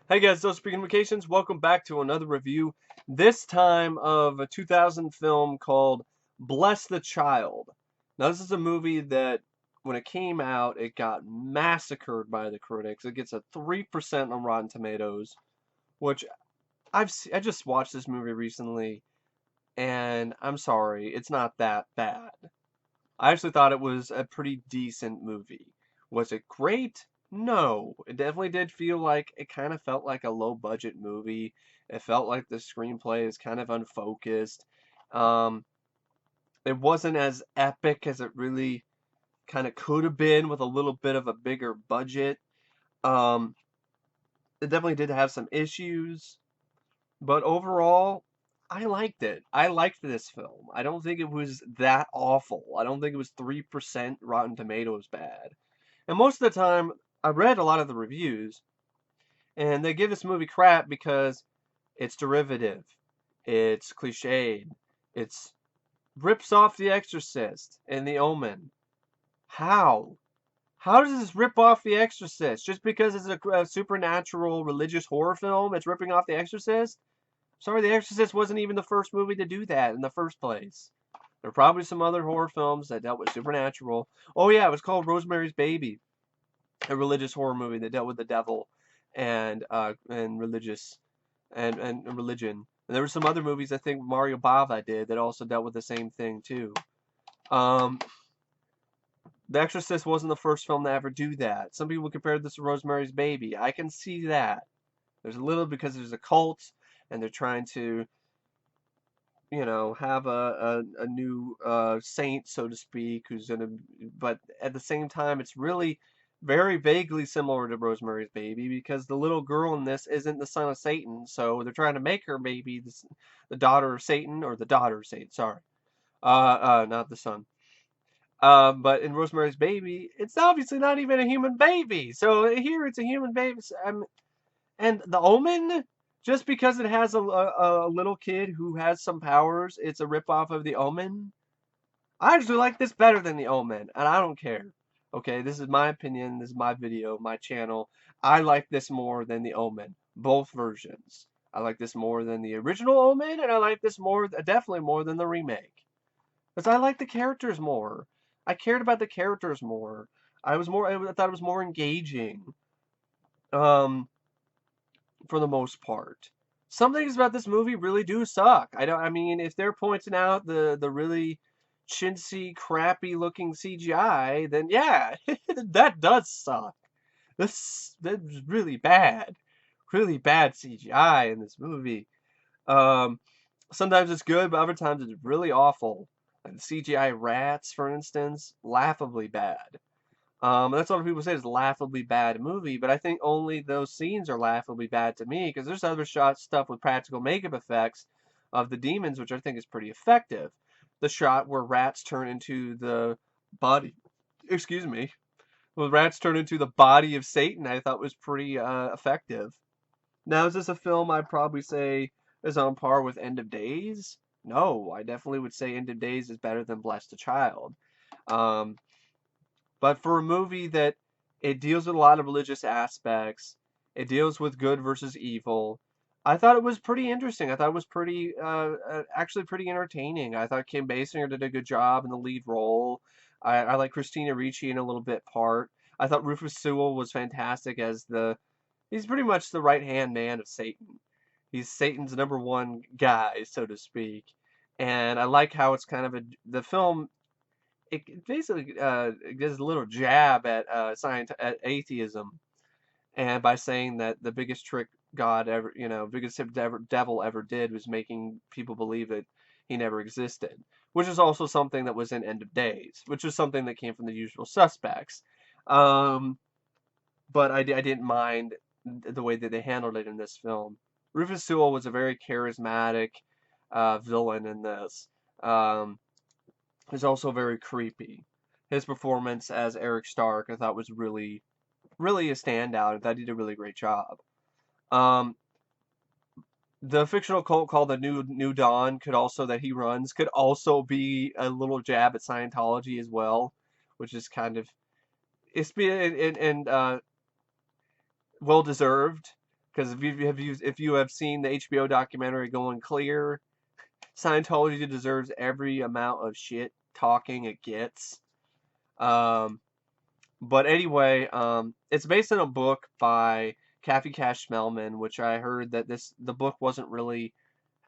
Hey guys, so speaking of vacations, welcome back to another review. This time of a 2000 film called Bless the Child. Now this is a movie that when it came out, it got massacred by the critics. It gets a 3% on Rotten Tomatoes, which I just watched this movie recently and I'm sorry, it's not that bad. I actually thought it was a pretty decent movie. Was it great? No. It definitely did feel like it kind of felt like a low budget movie. It felt like the screenplay is kind of unfocused. Um, it wasn't as epic as it really kind of could have been with a little bit of a bigger budget. Um, it definitely did have some issues, but overall, I liked it. I liked this film. I don't think it was that awful. I don't think it was 3% Rotten Tomatoes bad. And most of the time, I read a lot of the reviews, and they give this movie crap because it's derivative, it's cliched, it's rips off The Exorcist and The Omen. How? How does this rip off The Exorcist? Just because it's a supernatural religious horror film, it's ripping off The Exorcist? Sorry, The Exorcist wasn't even the first movie to do that in the first place. There are probably some other horror films that dealt with supernatural. Oh yeah, it was called Rosemary's Baby, a religious horror movie that dealt with the devil and religious and religion. And there were some other movies I think Mario Bava did that also dealt with the same thing too. Um, The Exorcist wasn't the first film to ever do that. Some people compare this to Rosemary's Baby. I can see that. There's a little because there's a cult and they're trying to have a new saint, so to speak, who's gonna. But at the same time, it's really very vaguely similar to Rosemary's Baby because the little girl in this isn't the son of Satan, so they're trying to make her maybe the daughter of Satan or the daughter of Satan. Sorry, not the son. But in Rosemary's Baby, it's obviously not even a human baby. So here it's a human baby. And The Omen, just because it has a little kid who has some powers, it's a ripoff of The Omen. I actually like this better than The Omen, and I don't care. Okay, this is my opinion. This is my video, my channel. I like this more than The Omen, both versions. I like this more than the original Omen, and I like this more, definitely more than the remake. Because I like the characters more. I cared about the characters more. I thought it was more engaging. Um, for the most part. Some things about this movie really do suck. I mean, if they're pointing out the really chintzy, crappy looking CGI, then yeah, that does suck. That's really bad CGI in this movie. Um, Sometimes it's good, but other times it's really awful. Like the CGI rats, for instance, laughably bad. That's what people say is a laughably bad movie, but I think only those scenes are laughably bad to me because there's other shot stuff with practical makeup effects of the demons, which I think is pretty effective. The shot where rats turn into the body, excuse me, when rats turn into the body of Satan, I thought was pretty effective. Now, is this a film I'd probably say is on par with End of Days? No, I definitely would say End of Days is better than Bless the Child. Um, but for a movie that it deals with a lot of religious aspects, it deals with good versus evil. I thought it was pretty interesting. I thought it was actually pretty entertaining. I thought Kim Basinger did a good job in the lead role. I like Christina Ricci in a little bit part. I thought Rufus Sewell was fantastic as he's pretty much the right hand man of Satan. He's Satan's number one guy, so to speak. And I like how it's kind of the film it basically gives a little jab at at atheism, and by saying that the biggest trick God ever, biggest devil ever did was making people believe that he never existed, which is also something that was in End of Days, which was something that came from The Usual Suspects. Um, but I didn't mind the way that they handled it in this film. Rufus Sewell was a very charismatic villain in this. Um, is also very creepy. His performance as Eric Stark I thought was really a standout. I thought he did a really great job. Um, the fictional cult called the New Dawn that he runs could also be a little jab at Scientology as well, which is kind of it's been and well deserved. Because if you have seen the HBO documentary Going Clear, Scientology deserves every amount of shit talking it gets. Um, but anyway, it's based on a book by Kathy Cash Smellman, which I heard that the book wasn't really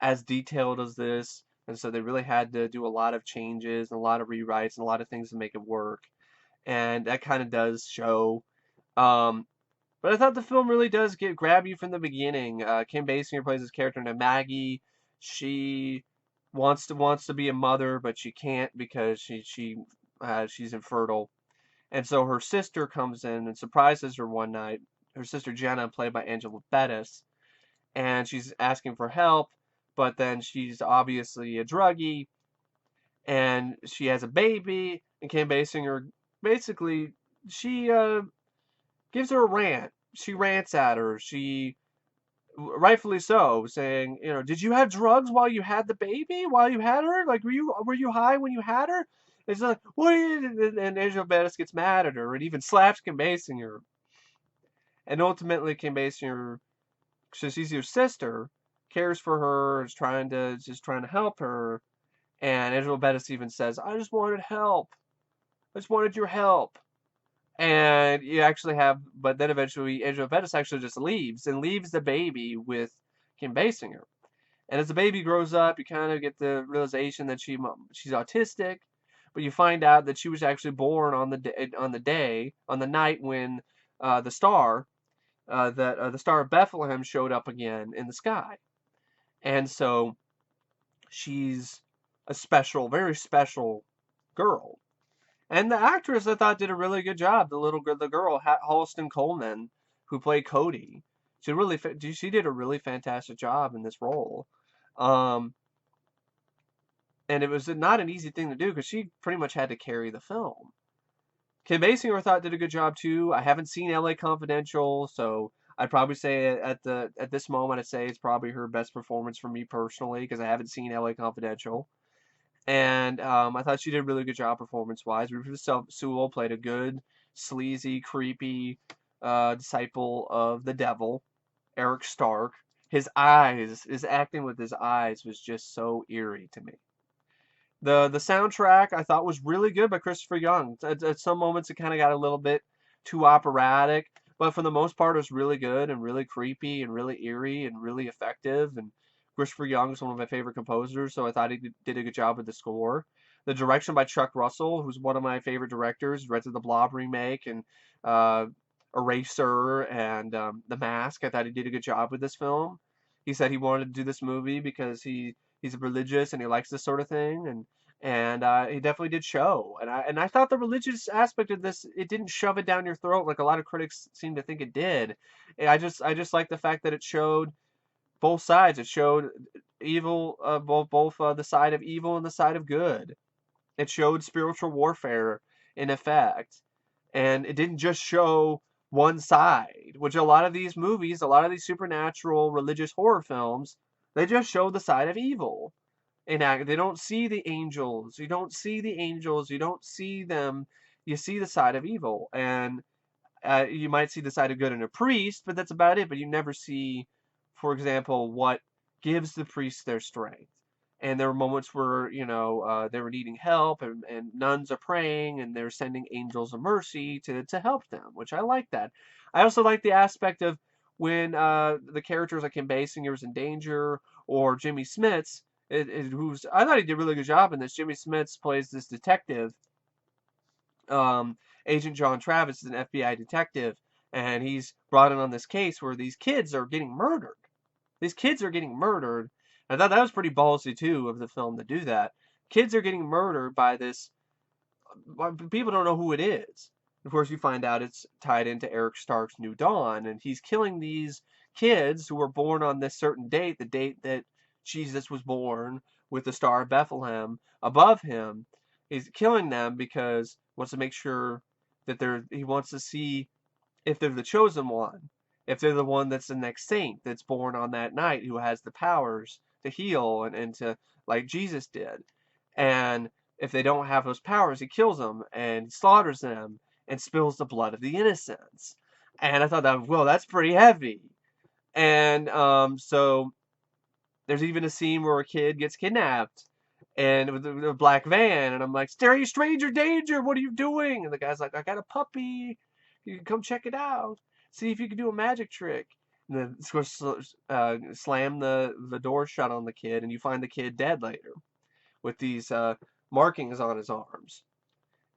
as detailed as this, and so they really had to do a lot of changes and a lot of rewrites and a lot of things to make it work. And that kind of does show. Um, but I thought the film really does grab you from the beginning. Kim Basinger plays this character named Maggie. She wants to be a mother, but she can't because she's infertile. And so her sister comes in and surprises her one night. Her sister Jenna, played by Angela Bettis, and she's asking for help, but then she's obviously a druggie, and she has a baby, and Kim Basinger basically she gives her a rant. She rants at her. She rightfully so, saying, did you have drugs while you had the baby? While you had her? Like, were you high when you had her? It's like, what? And Angela Bettis gets mad at her and even slaps Kim Basinger. And ultimately, Kim Basinger, since she's your sister, cares for her, is just trying to help her. And Angela Bettis even says, "I just wanted help. I just wanted your help." And you actually have, but then eventually Angela Bettis actually just leaves the baby with Kim Basinger. And as the baby grows up, you kind of get the realization that she's autistic, but you find out that she was actually born on the night when the star the Star of Bethlehem showed up again in the sky. And so she's a special, very special girl. And the actress I thought did a really good job. The girl, Holliston Coleman, who played Cody, she did a really fantastic job in this role. Um, and it was not an easy thing to do because she pretty much had to carry the film. Kim Basinger I thought did a good job too. I haven't seen L.A. Confidential, so I'd probably say at this moment I'd say it's probably her best performance for me personally because I haven't seen L.A. Confidential. And I thought she did a really good job performance-wise. Rufus Sewell played a good, sleazy, creepy disciple of the devil, Eric Stark. His acting with his eyes was just so eerie to me. The soundtrack I thought was really good by Christopher Young. At some moments it kind of got a little bit too operatic, but for the most part it was really good and really creepy and really eerie and really effective. And Christopher Young is one of my favorite composers, so I thought he did a good job with the score. The direction by Chuck Russell, who's one of my favorite directors, directed the Blob remake and uh, Eraser and The Mask. I thought he did a good job with this film. He said he wanted to do this movie because he's religious and he likes this sort of thing, and he definitely did show. And I thought the religious aspect of this, it didn't shove it down your throat like a lot of critics seem to think it did. I just like the fact that it showed both sides. It showed evil, both the side of evil and the side of good. It showed spiritual warfare in effect, and it didn't just show one side, which a lot of these movies, a lot of these supernatural religious horror films, they just show the side of evil. They don't see the angels. You don't see the angels. You don't see them. You see the side of evil, and you might see the side of good in a priest, but that's about it. But you never see, for example, what gives the priests their strength. And there were moments where, they were needing help, and nuns are praying, and they're sending angels of mercy to help them, which I like that. I also like the aspect of when the characters like Kim Basinger is in danger, or Jimmy Smits, who's I thought he did a really good job in this. Jimmy Smits plays this detective. Um, Agent John Travis is an FBI detective, and he's brought in on this case where these kids are getting murdered. These kids are getting murdered. I thought that was pretty ballsy too of the film to do that. Kids are getting murdered by this. People don't know who it is. Of course, you find out it's tied into Eric Stark's New Dawn, and he's killing these kids who were born on this certain date, the date that Jesus was born, with the Star of Bethlehem above him. He's killing them because he wants to make sure that he wants to see if they're the chosen one, if they're the one that's the next saint that's born on that night who has the powers to heal and to, like Jesus did. And if they don't have those powers, he kills them and slaughters them and spills the blood of the innocents. And I thought that, well, that's pretty heavy. And so there's even a scene where a kid gets kidnapped and with a black van, and I'm like, stranger danger, what are you doing? And the guy's like, I got a puppy. You can come check it out. See if you can do a magic trick. And then of course slam the door shut on the kid, and you find the kid dead later with these markings on his arms.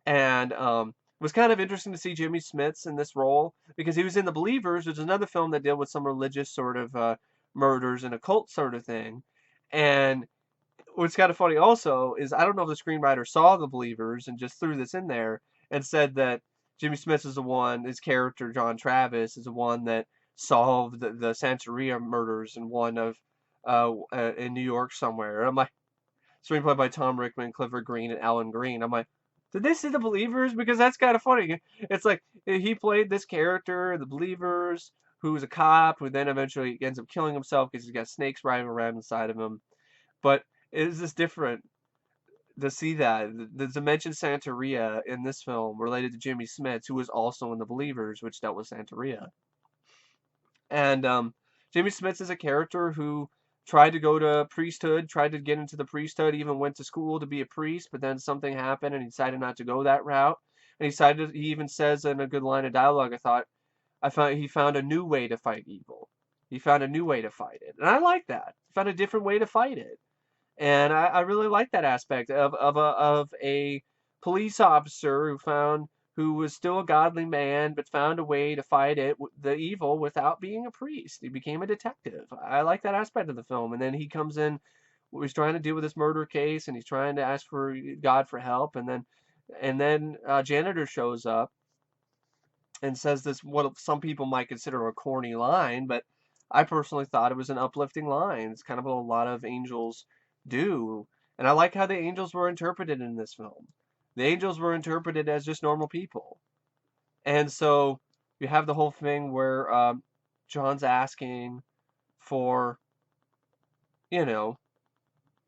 And it was kind of interesting to see Jimmy Smits in this role because he was in The Believers, which is another film that dealt with some religious sort of murders and occult sort of thing. And what's kind of funny also is I don't know if the screenwriter saw The Believers and just threw this in there and said that Jimmy Smits is the one, his character John Travis is the one that solved the Santeria murders in one of in New York somewhere. And I'm like, screenplay by Tom Rickman, Clifford Green, and Alan Green. I'm like, did they see The Believers? Because that's kind of funny. It's like he played this character, The Believers, who was a cop, who then eventually ends up killing himself because he's got snakes riding around inside of him. But is this different to see that the Dimension Santeria in this film related to Jimmy Smits, who was also in The Believers, which dealt with Santeria. And Jimmy Smits is a character who tried to go to priesthood, tried to get into the priesthood, even went to school to be a priest, but then something happened and he decided not to go that route. And he even says in a good line of dialogue, I thought, he found a new way to fight evil. He found a new way to fight it. And I like that. He found a different way to fight it. And I really like that aspect of a police officer who was still a godly man, but found a way to fight the evil without being a priest. He became a detective. I like that aspect of the film. And then he comes in, he's trying to deal with this murder case, and he's trying to ask for God for help. And then janitor shows up and says this what some people might consider a corny line, but I personally thought it was an uplifting line. It's kind of what a lot of angels do. And I like how the angels were interpreted in this film. The angels were interpreted as just normal people. And so you have the whole thing where John's asking for, you know,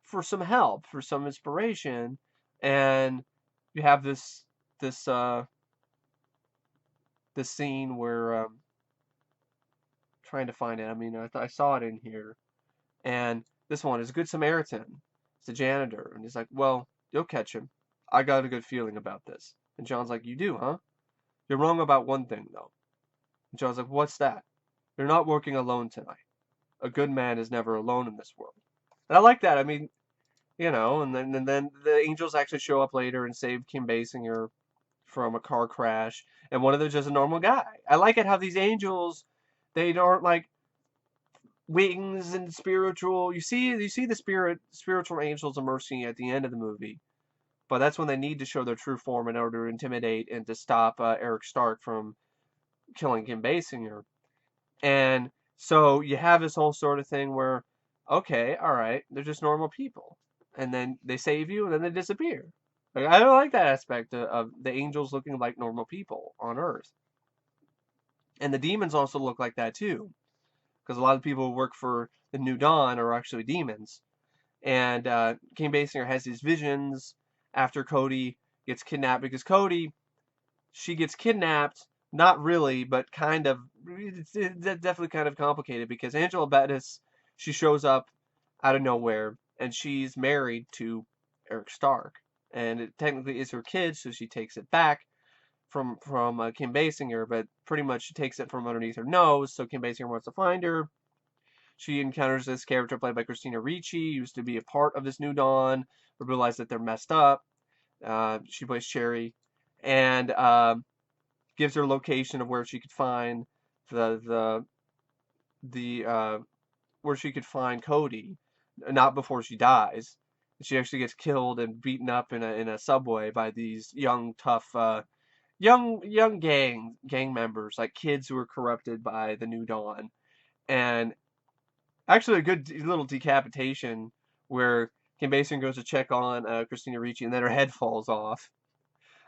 for some help, for some inspiration, and you have this this scene where trying to find it. I mean, I saw it in here. And this one is a Good Samaritan. It's a janitor. And he's like, well, you'll catch him. I got a good feeling about this. And John's like, you do, huh? You're wrong about one thing, though. And John's like, what's that? You're not working alone tonight. A good man is never alone in this world. And I like that. I mean, and then the angels actually show up later and save Kim Basinger from a car crash. And one of them's just a normal guy. I like it how these angels, they aren't like wings and spiritual. You see the spiritual angels of mercy at the end of the movie, but that's when they need to show their true form in order to intimidate and to stop Eric Stark from killing Kim Basinger. And so you have this whole sort of thing where, okay, all right, they're just normal people, and then they save you, and then they disappear. Like, I don't like that aspect of the angels looking like normal people on Earth, and the demons also look like that too, because a lot of people who work for the New Dawn are actually demons. And Kim Basinger has these visions after Cody gets kidnapped because she gets kidnapped, not really, but kind of. It's definitely kind of complicated because Angela Bettis, she shows up out of nowhere and she's married to Eric Stark, and it technically is her kid, so she takes it back from Kim Basinger, but pretty much she takes it from underneath her nose. So Kim Basinger wants to find her. She encounters this character played by Christina Ricci, used to be a part of this New Dawn, but realized that they're messed up. She plays Sherry, and gives her location of where she could find the where she could find Cody, not before she dies. She actually gets killed and beaten up in a subway by these young tough young gang members, like kids who are corrupted by the New Dawn. And actually, a good little decapitation where Kim Basinger goes to check on Christina Ricci, and then her head falls off.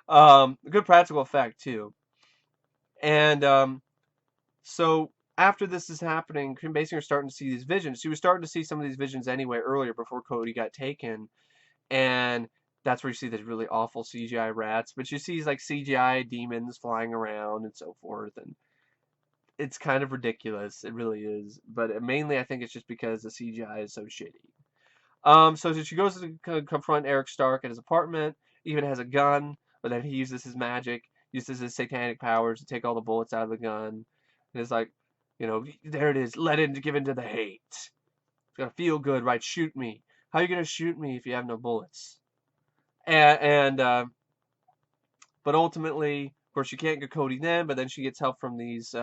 A good practical effect too. And so after this is happening, Kim Basinger's starting to see these visions. She was starting to see some of these visions anyway earlier before Cody got taken, and that's where you see these really awful CGI rats. But she sees like CGI demons flying around and so forth, and it's kind of ridiculous. It really is. But mainly, I think it's just because the CGI is so shitty. So she goes to confront Eric Stark at his apartment. Even has a gun, but then he uses his magic, uses his satanic powers to take all the bullets out of the gun. And it's like, there it is. Let in to give in to the hate. It's gonna feel good, right? Shoot me. How are you gonna shoot me if you have no bullets? But ultimately, of course, she can't get Cody then. But then she gets help from these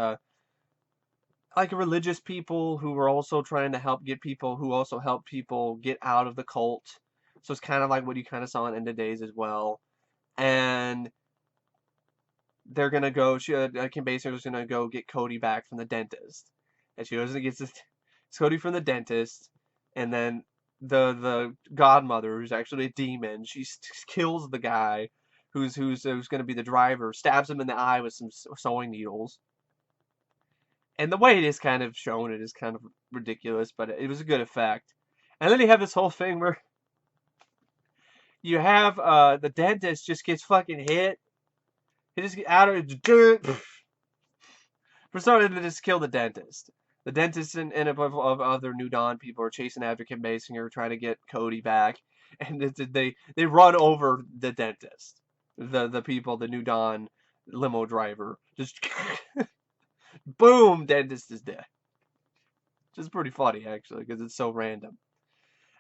like religious people who were also trying to help get people who also help people get out of the cult. So it's kind of like what you kind of saw in End of Days as well. And they're gonna go. Kim Basinger is gonna go get Cody back from the dentist, and she goes and gets Cody from the dentist, and then the godmother, who's actually a demon, she kills the guy who's gonna be the driver, stabs him in the eye with some sewing needles. And the way it is kind of shown, it is kind of ridiculous, but it was a good effect. And then you have this whole thing where you have the dentist just gets fucking hit. He just get out of for starting to just kill the dentist. The dentist and of other New Dawn people are chasing after Kim Basinger, trying to get Cody back, and they run over the dentist. The people, the New Dawn limo driver, just boom, dentist is dead. Which is pretty funny actually, because it's so random.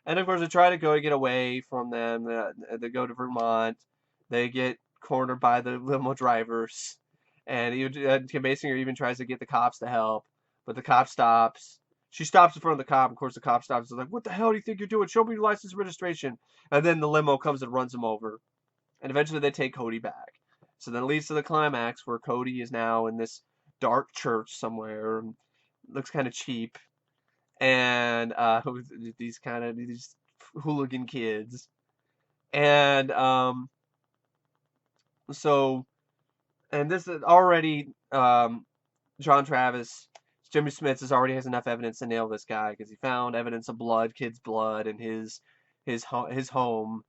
And of course, they try to get away from them. They go to Vermont. They get cornered by the limo drivers, and Kim Basinger even tries to get the cops to help, but the cop stops. She stops in front of the cop. Of course, the cop stops. Is like, "What the hell do you think you're doing? Show me your license and registration." And then the limo comes and runs him over. And eventually, they take Cody back. So then it leads to the climax where Cody is now in this dark church somewhere. Looks kind of cheap, and with these hooligan kids, and so and this is already John Travis, Jimmy Smits already has enough evidence to nail this guy because he found evidence of blood, kid's blood, in his home,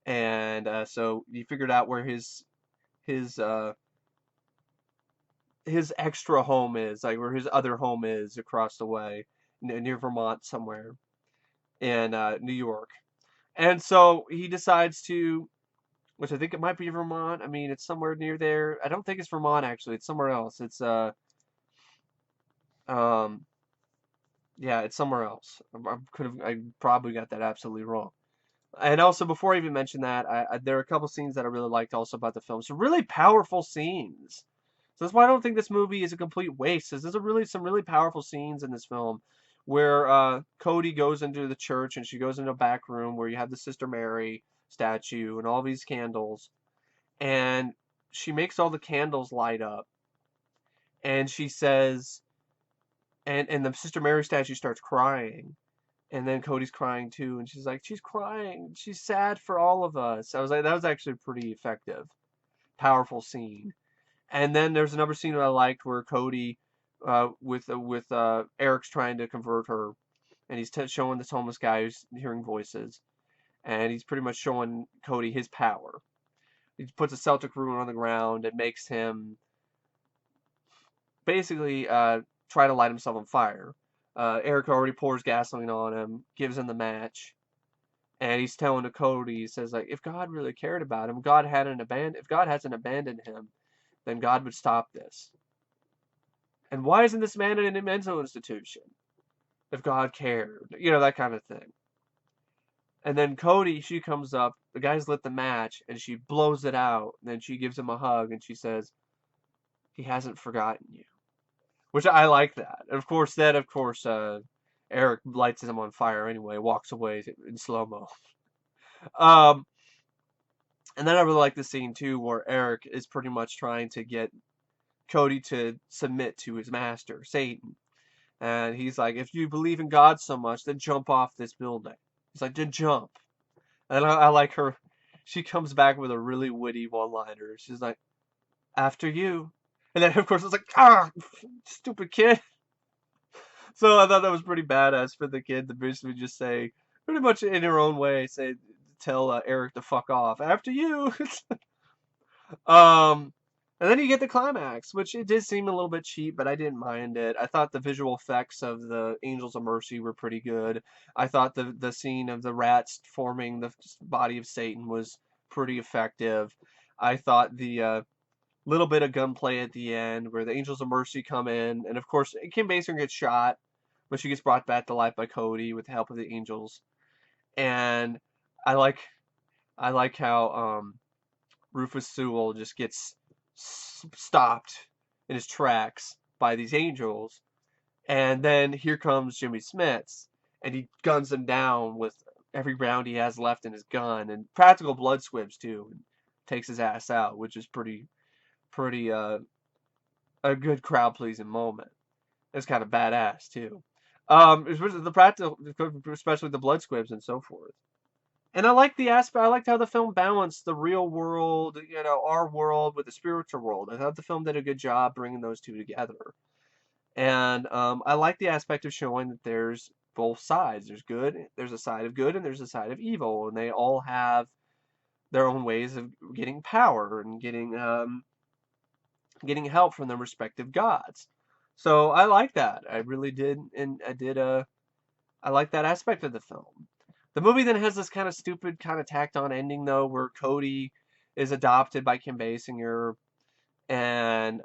and so he figured out where his uh his extra home is, like where his other home is across the way near Vermont somewhere in New York. And so he decides to, which I think it might be Vermont. I mean, it's somewhere near there. I don't think it's Vermont actually. It's somewhere else. It's um yeah, it's somewhere else. I probably got that absolutely wrong. And also, before I even mention that, there are a couple scenes that I really liked also about the film. Some really powerful scenes. So that's why I don't think this movie is a complete waste. There's some really powerful scenes in this film where Cody goes into the church and she goes into a back room where you have the Sister Mary statue and all these candles, and she makes all the candles light up, and she says, and the Sister Mary statue starts crying, and then Cody's crying too, and she's like, she's crying, she's sad for all of us. I was like, that was actually pretty effective, powerful scene. And then there's another scene that I liked where Cody, with Eric's trying to convert her, and he's showing this homeless guy who's hearing voices, and he's pretty much showing Cody his power. He puts a Celtic rune on the ground and makes him basically try to light himself on fire. Eric already pours gasoline on him, gives him the match, and he's telling to Cody, he says like, if God really cared about him, if God hasn't abandoned him, then God would stop this. And why isn't this man in a mental institution? If God cared, that kind of thing. And then Cody, she comes up, the guy's lit the match, and she blows it out, and then she gives him a hug, and she says, he hasn't forgotten you. Which I like that. And of course, Eric lights him on fire anyway, walks away in slow-mo. Um, and then I really like the scene, too, where Eric is pretty much trying to get Cody to submit to his master, Satan. And he's like, if you believe in God so much, then jump off this building. He's like, then jump. And I like her. She comes back with a really witty one-liner. She's like, after you. And then, of course, it's like, stupid kid. So I thought that was pretty badass for the kid to basically just say, pretty much in her own way, tell Eric to fuck off. After you. um, And then you get the climax, which it did seem a little bit cheap, but I didn't mind it. I thought the visual effects of the Angels of Mercy were pretty good. I thought the scene of the rats forming the body of Satan was pretty effective. I thought the little bit of gunplay at the end where the Angels of Mercy come in, and of course Kim Basinger gets shot, but she gets brought back to life by Cody with the help of the Angels. And I like I like how Rufus Sewell just gets stopped in his tracks by these angels. And then here comes Jimmy Smits, and he guns him down with every round he has left in his gun, and practical blood squibs too, and takes his ass out, which is pretty a good crowd pleasing moment. It's kind of badass too. Especially the practical, especially the blood squibs and so forth. And I like the aspect. I liked how the film balanced the real world, our world with the spiritual world. I thought the film did a good job bringing those two together. And I like the aspect of showing that there's both sides. There's good. There's a side of good, and there's a side of evil, and they all have their own ways of getting power and getting help from their respective gods. So I like that. I really did, and I like that aspect of the film. The movie then has this kind of stupid, kind of tacked on ending though, where Cody is adopted by Kim Basinger, and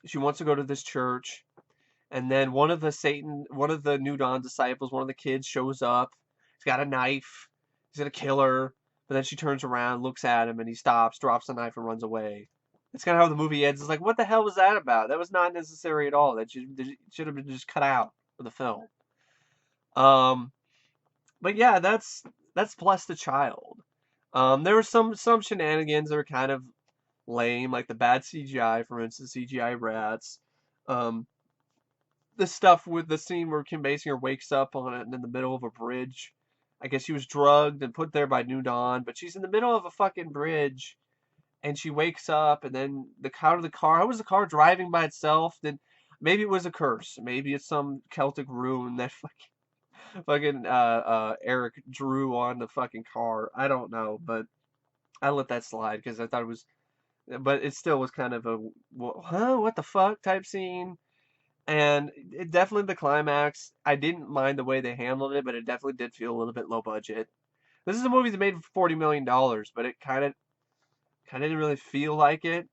she wants to go to this church, and then one of the New Dawn disciples, one of the kids shows up. He's got a knife. He's gonna kill her, but then she turns around, looks at him, and he stops, drops the knife, and runs away. That's kind of how the movie ends. It's like, what the hell was that about? That was not necessary at all. That should have been just cut out of the film. Um, but yeah, that's Bless the Child. There were some shenanigans that were kind of lame, like the bad CGI, for instance, CGI rats. Um, the stuff with the scene where Kim Basinger wakes up on it in the middle of a bridge. I guess she was drugged and put there by New Dawn, but she's in the middle of a fucking bridge, and she wakes up, and then out of the car. How was the car driving by itself? Then maybe it was a curse. Maybe it's some Celtic rune that fucking Eric drew on the fucking car. I don't know, but I let that slide because I thought it was, but it still was kind of a what the fuck type scene. And it definitely the climax. I didn't mind the way they handled it, but it definitely did feel a little bit low budget. This is a movie that made $40 million, but it kind of didn't really feel like it.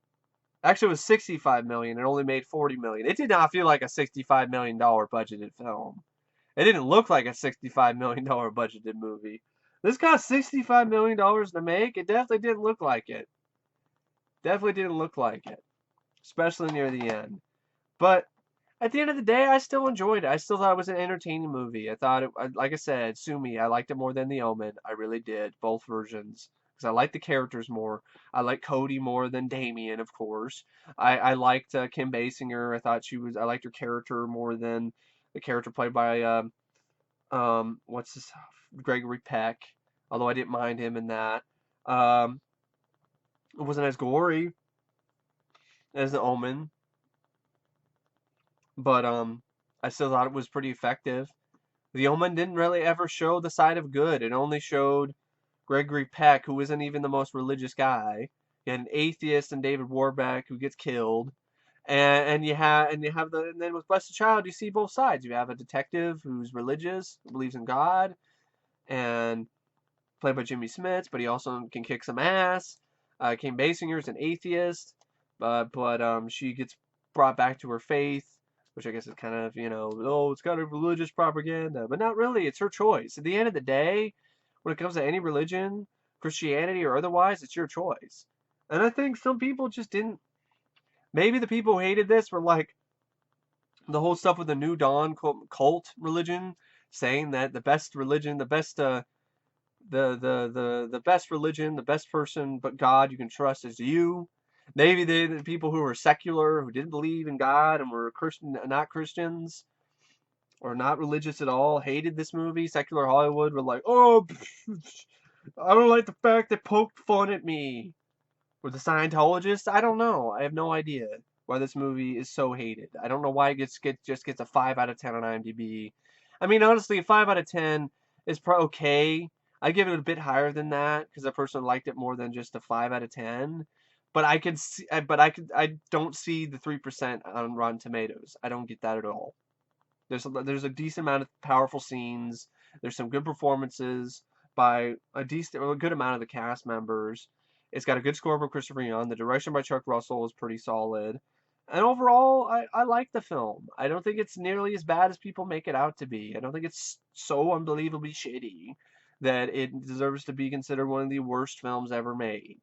Actually, it was 65 million. It only made 40 million. It did not feel like a $65 million budgeted film. It didn't look like a $65 million budgeted movie. This cost $65 million to make. It definitely didn't look like it. Definitely didn't look like it, especially near the end. But at the end of the day, I still enjoyed it. I still thought it was an entertaining movie. I thought it, like I said, sue me. I liked it more than The Omen. I really did, both versions, because I liked the characters more. I liked Cody more than Damien, of course. I liked Kim Basinger. I liked her character more than the character played by what's this, Gregory Peck. Although I didn't mind him in that. Um, it wasn't as gory as The Omen, but I still thought it was pretty effective. The Omen didn't really ever show the side of good. It only showed Gregory Peck, who isn't even the most religious guy. You had an atheist and David Warbeck who gets killed. And then with Blessed Child you see both sides. You have a detective who's religious, who believes in God, and played by Jimmy Smits, but he also can kick some ass. Kim Basinger's an atheist, but she gets brought back to her faith, which I guess is kind of, oh, it's kind of religious propaganda, but not really. It's her choice. At the end of the day, when it comes to any religion, Christianity or otherwise, it's your choice. And I think some people just didn't. Maybe the people who hated this were like the whole stuff with the New Dawn cult religion, saying that the best religion, the best religion, the best person but God you can trust is you. Maybe the people who were secular, who didn't believe in God and were Christian, not Christians, or not religious at all, hated this movie. Secular Hollywood were like, oh, I don't like the fact they poked fun at me. Or the Scientologists? I don't know. I have no idea why this movie is so hated. I don't know why it just gets a 5 out of 10 on IMDb. I mean, honestly, a 5 out of 10 is okay. I give it a bit higher than that because I personally liked it more than just a 5 out of 10. But I don't see the 3% on Rotten Tomatoes. I don't get that at all. There's a decent amount of powerful scenes. There's some good performances by a good amount of the cast members. It's got a good score by Christopher Young. The direction by Chuck Russell is pretty solid. And overall, I like the film. I don't think it's nearly as bad as people make it out to be. I don't think it's so unbelievably shitty that it deserves to be considered one of the worst films ever made.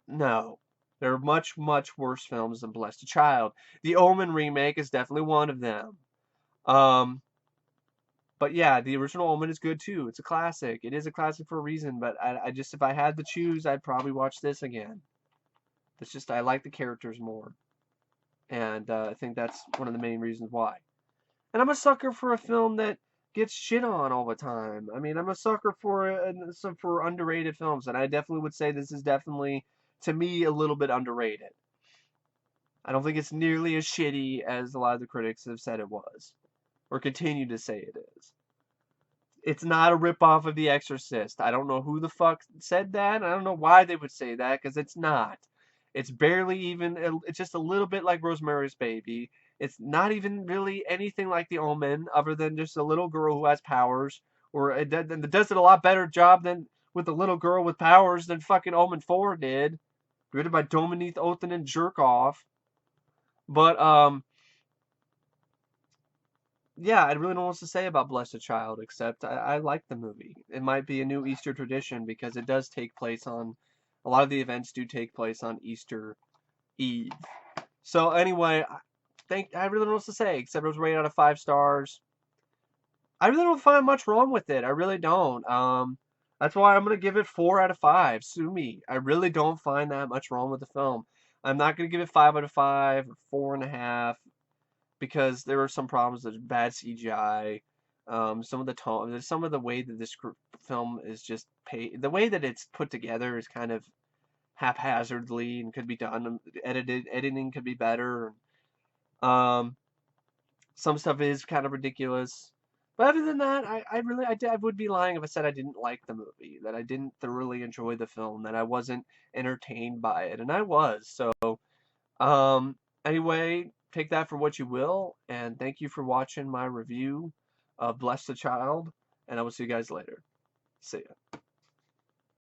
No. There are much, much worse films than Blessed Child. The Omen remake is definitely one of them. Um, but yeah, the original Omen is good too. It's a classic. It is a classic for a reason, but I just, if I had to choose, I'd probably watch this again. It's just, I like the characters more. And I think that's one of the main reasons why. And I'm a sucker for a film that gets shit on all the time. I mean, I'm a sucker for underrated films, and I definitely would say this is definitely, to me, a little bit underrated. I don't think it's nearly as shitty as a lot of the critics have said it was, or continue to say it is. It's not a ripoff of The Exorcist. I don't know who the fuck said that. I don't know why they would say that, because it's not. It's barely even, it's just a little bit like Rosemary's Baby. It's not even really anything like The Omen, other than just a little girl who has powers, or it does it a lot better job than with the little girl with powers than fucking Omen 4 did. Written by Dominique Othen and Jerkoff. But, yeah, I really don't know what to say about Blessed Child, except I like the movie. It might be a new Easter tradition because it does take place on, a lot of the events do take place on Easter Eve. So anyway, I really don't know what to say, except it was rated out of 5 stars. I really don't find much wrong with it. I really don't. That's why I'm gonna give it 4 out of 5. Sue me. I really don't find that much wrong with the film. I'm not gonna give it 5 out of 5 or 4.5 because there were some problems with bad CGI. Some of the tone, some of the way that this film is just the way that it's put together is kind of haphazardly and could be done. Editing could be better. Um, some stuff is kind of ridiculous. But other than that, I would be lying if I said I didn't like the movie, that I didn't thoroughly enjoy the film, that I wasn't entertained by it, and I was. So, um, anyway, take that for what you will, and thank you for watching my review of Bless the Child, and I will see you guys later. See ya.